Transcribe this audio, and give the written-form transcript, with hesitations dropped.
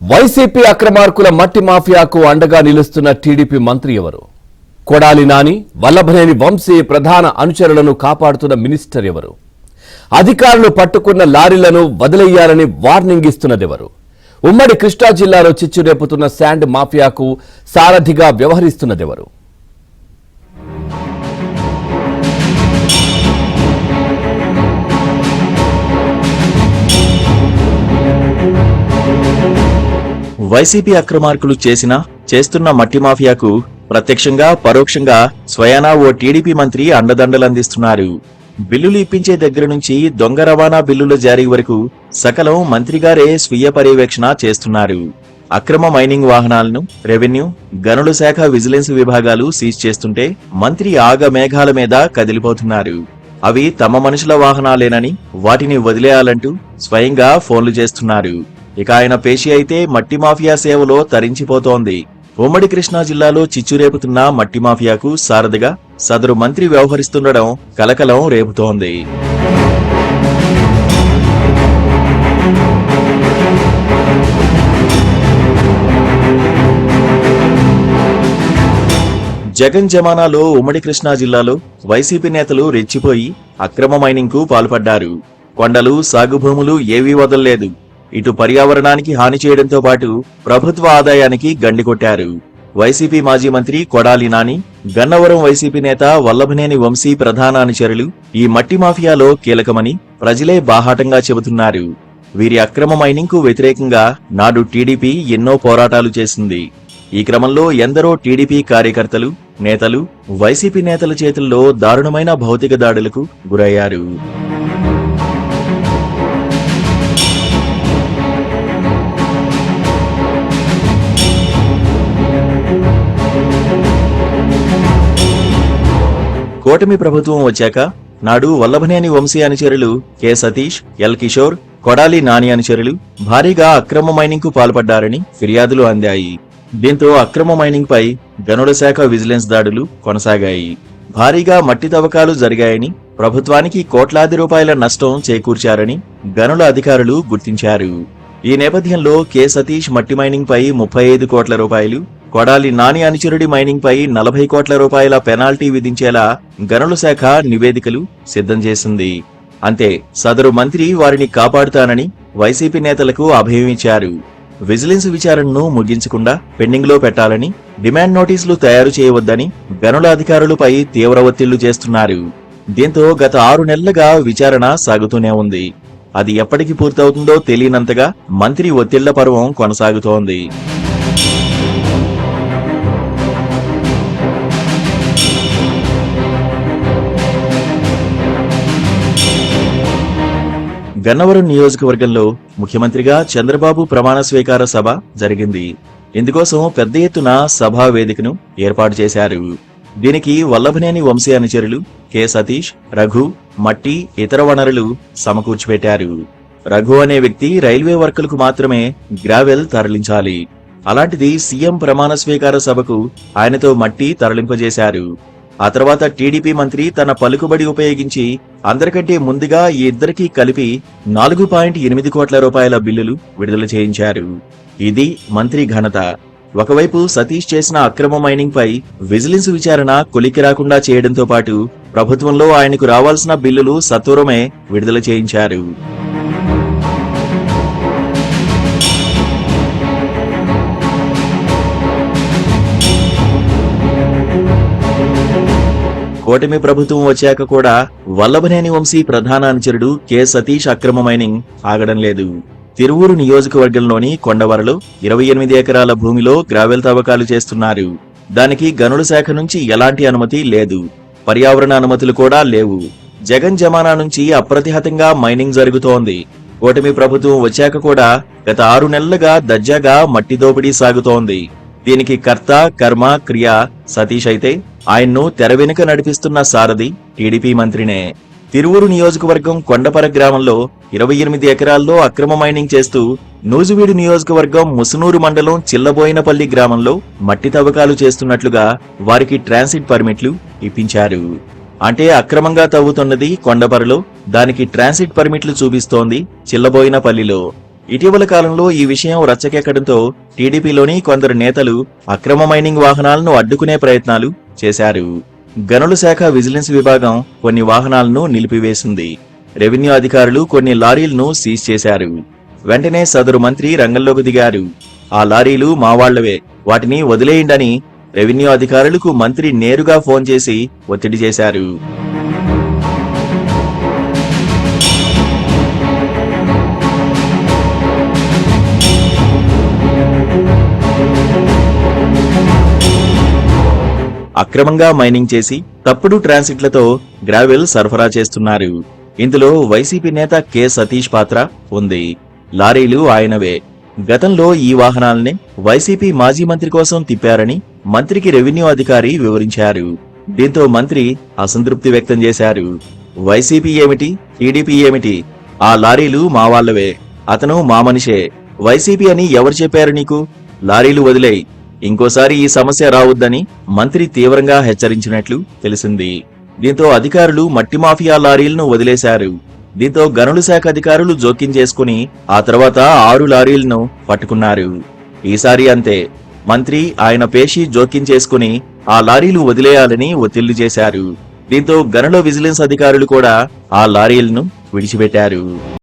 YCP అక్రమార్కుల మట్టి మాఫియాకు అండగా నిలుస్తున్న TDP మంత్రి ఎవరు? కొడాలి నాని, వల్లభనేని వంశీ ప్రధాన అనుచరులను కాపాడుతున్న మినిస్టర్ ఎవరు? అధికారులు పట్టుకున్న లారీలను వదిలేయాలని వార్నింగ్ ఇస్తున్నదెవరు? ఉమ్మడి కృష్ణా జిల్లాలో చిచ్చు రేపుతున్న శాండ్ మాఫియాకు సారథిగా వ్యవహరిస్తున్నదెవరు? వైసీపీ అక్రమార్కులు చేస్తున్న మట్టి మాఫియాకు ప్రత్యక్షంగా పరోక్షంగా స్వయానా ఓ టీడీపీ మంత్రి అండదండలందిస్తున్నారు. బిల్లులు ఇప్పించే దగ్గర నుంచి దొంగ రవాణా బిల్లుల జారీ వరకు సకలం మంత్రిగారే స్వీయ పర్యవేక్షణ చేస్తున్నారు. అక్రమ మైనింగ్ వాహనాలను రెవెన్యూ, గనుల శాఖ విజిలెన్స్ విభాగాలు సీజ్ చేస్తుంటే మంత్రి ఆగమేఘాల మీద కదిలిపోతున్నారు. అవి తమ మనుషుల వాహనాలేనని వాటిని వదిలేయాలంటూ స్వయంగా ఫోన్లు చేస్తున్నారు. ఇక ఆయన పేషి అయితే మట్టి మాఫియా సేవలో తరించిపోతోంది. ఉమ్మడి కృష్ణా జిల్లాలో చిచ్చురేపుతున్న మట్టి మాఫియాకు సారథిగా సదరు మంత్రి వ్యవహరిస్తుండడం కలకలం రేపుతోంది. జగన్ జమానాలో ఉమ్మడి కృష్ణా జిల్లాలో వైసీపీ నేతలు రెచ్చిపోయి అక్రమ మైనింగ్ కు పాల్పడ్డారు. కొండలు, సాగు భూములు ఏవీ వదల్లేదు. ఇటు పర్యావరణానికి హాని చేయడంతో పాటు ప్రభుత్వ ఆదాయానికి గండి కొట్టారు. వైసీపీ మాజీ మంత్రి కొడాలి నాని, గన్నవరం వైసీపీ నేత వల్లభనేని వంశీ ప్రధాన అనుచరులు ఈ మట్టి మాఫియాలో కీలకమని ప్రజలే బాహాటంగా చెబుతున్నారు. వీరి అక్రమ మైనింగ్ కు వ్యతిరేకంగా నాడు టీడీపీ ఎన్నో పోరాటాలు చేసింది. ఈ క్రమంలో ఎందరో టీడీపీ కార్యకర్తలు, నేతలు వైసీపీ నేతల చేతుల్లో దారుణమైన భౌతిక దాడులకు గురయ్యారు. కూటమి ప్రభుత్వం వచ్చాక నాడు వల్లభనేని వంశీ అనుచరులు కె సతీష్, ఎల్ కిషోర్, కొడాలి నాని అనుచరులు భారీగా అక్రమ మైనింగ్ కు పాల్పడ్డారని ఫిర్యాదులు అందాయి. దీంతో అక్రమ మైనింగ్ పై గనుల శాఖ విజిలెన్స్ దాడులు కొనసాగాయి. భారీగా మట్టి తవ్వకాలు జరిగాయని, ప్రభుత్వానికి కోట్లాది రూపాయల నష్టం చేకూర్చారని గనుల అధికారులు గుర్తించారు. ఈ నేపథ్యంలో కె సతీష్ మట్టి మైనింగ్ పై 35 కోట్ల రూపాయలు, కొడాలి నాని అనుచరుడి మైనింగ్ పై 40 కోట్ల రూపాయల పెనాల్టీ విధించేలా గనుల శాఖ నివేదికలు సిద్ధం చేసింది. అంతే, సదరు మంత్రి వారిని కాపాడుతానని వైసీపీ నేతలకు అభయం ఇచ్చారు. విజిలెన్స్ విచారణను ముగించకుండా పెండింగ్ లో పెట్టాలని, డిమాండ్ నోటీసులు తయారు చేయవద్దని గనుల అధికారులపై తీవ్ర ఒత్తిళ్లు చేస్తున్నారు. దీంతో గత 6 నెలలుగా విచారణ సాగుతూనే ఉంది. అది ఎప్పటికి పూర్తవుతుందో తెలియనంతగా మంత్రి ఒత్తిళ్ల పర్వం కొనసాగుతోంది. గన్నవరం నియోజకవర్గంలో ముఖ్యమంత్రిగా చంద్రబాబు ప్రమాణ స్వీకార సభ జరిగింది. ఇందుకోసం పెద్ద ఎత్తున సభా వేదికను ఏర్పాటు చేశారు. దీనికి వల్లభనేని వంశీ అనుచరులు కె సతీష్, రఘు, మట్టి, ఇతర వనరులు సమకూర్చిపెట్టారు. రఘు అనే వ్యక్తి రైల్వే వర్కులకు మాత్రమే గ్రావెల్ తరలించాలి. అలాంటిది సీఎం ప్రమాణ స్వీకార సభకు ఆయనతో మట్టి తరలింపజేశారు. ఆ తర్వాత టీడీపీ మంత్రి తన పలుకుబడి ఉపయోగించి అందరికంటే ముందుగా ఈ ఇద్దరికీ కలిపి 4.8 కోట్ల రూపాయల బిల్లులు విడుదల చేయించారు. ఇది మంత్రి ఘనత. ఒకవైపు సతీష్ చేసిన అక్రమ మైనింగ్ పై విజిలెన్స్ విచారణ కొలికి రాకుండా చేయడంతో పాటు ప్రభుత్వంలో ఆయనకు రావాల్సిన బిల్లులు సత్వరమే విడుదల చేయించారు. కూటమి ప్రభుత్వం వచ్చాక కూడా వల్లభనేని వంశీ ప్రధాన అనుచరుడు కె సతీష్ అక్రమ మైనింగ్ ఆగడం లేదు. తిరువూరు నియోజకవర్గంలోని కొండవరలో 28 ఎకరాల భూమిలో గ్రావెల్ తవ్వకాలు చేస్తున్నారు. దానికి గనుల శాఖ నుంచి ఎలాంటి అనుమతి లేదు. పర్యావరణ అనుమతులు కూడా లేవు. జగన్ జమానా నుంచి అప్రతిహతంగా మైనింగ్ జరుగుతోంది. కూటమి ప్రభుత్వం వచ్చాక కూడా గత 6 నెలలుగా దర్జాగా మట్టి దోపిడీ సాగుతోంది. దీనికి కర్త, కర్మ, క్రియ సతీష్ అయితే ఆయన్ను తెర వెనుక నడిపిస్తున్న సారథి టీడీపీ మంత్రినే. తిరువూరు నియోజకవర్గం కొండపర గ్రామంలో 28 ఎకరాల్లో అక్రమ మైనింగ్ చేస్తూ నూజివీడు నియోజకవర్గం ముసునూరు మండలం చిల్లబోయినపల్లి గ్రామంలో మట్టి తవ్వకాలు చేస్తున్నట్లుగా వారికి ట్రాన్సిట్ పర్మిట్లు ఇప్పించారు. అంటే అక్రమంగా తవ్వుతున్నది కొండపరలో, దానికి ట్రాన్సిట్ పర్మిట్లు చూపిస్తోంది చిల్లబోయినపల్లిలో. ఇటీవల కాలంలో ఈ విషయం రచ్చకెక్కడంతో టీడీపీలోని కొందరు నేతలు అక్రమ మైనింగ్ వాహనాలను అడ్డుకునే ప్రయత్నాలు చేశారు. గనుల శాఖ విజిలెన్స్ విభాగం కొన్ని వాహనాలను నిలిపివేసింది. రెవెన్యూ అధికారులు కొన్ని లారీలను సీజ్ చేశారు. వెంటనే సదరు మంత్రి రంగంలోకి దిగారు. ఆ లారీలు మా వాళ్లవే, వాటిని వదిలేయండని రెవెన్యూ అధికారులకు మంత్రి నేరుగా ఫోన్ చేసి ఒత్తిడి చేశారు. అక్రమంగా మైనింగ్ చేసి తప్పుడు ట్రాన్సిట్లతో గ్రావెల్ సరఫరా చేస్తున్నారు. ఇందులో వైసీపీ నేత కె సతీష్ పాత్ర ఉంది. లారీలు ఆయనవే. గతంలో ఈ వాహనాలనే వైసీపీ మాజీ మంత్రి కోసం తిప్పారని మంత్రికి రెవెన్యూ అధికారి వివరించారు. దీంతో మంత్రి అసంతృప్తి వ్యక్తం చేశారు. వైసీపీ ఏమిటి, టీడీపీ ఏమిటి? ఆ లారీలు మా వాళ్లవే, అతను మా మనిషే. వైసీపీ అని ఎవరు చెప్పారు నీకు? లారీలు వదిలేయ్, ఇంకోసారి ఈ సమస్య రావద్దని మంత్రి తీవ్రంగా హెచ్చరించినట్లు తెలిసింది. దీంతో అధికారులు మట్టి మాఫియా లారీలను వదిలేశారు. దీంతో గనుల శాఖ అధికారులు జోక్యం చేసుకుని ఆ తర్వాత 6 లారీలను పట్టుకున్నారు. ఈసారి అంతే, మంత్రి ఆయన పేషి జోక్యం చేసుకుని ఆ లారీలు వదిలేయాలని ఒత్తిళ్లు చేశారు. దీంతో గనుల విజిలెన్స్ అధికారులు కూడా ఆ లారీలను విడిచిపెట్టారు.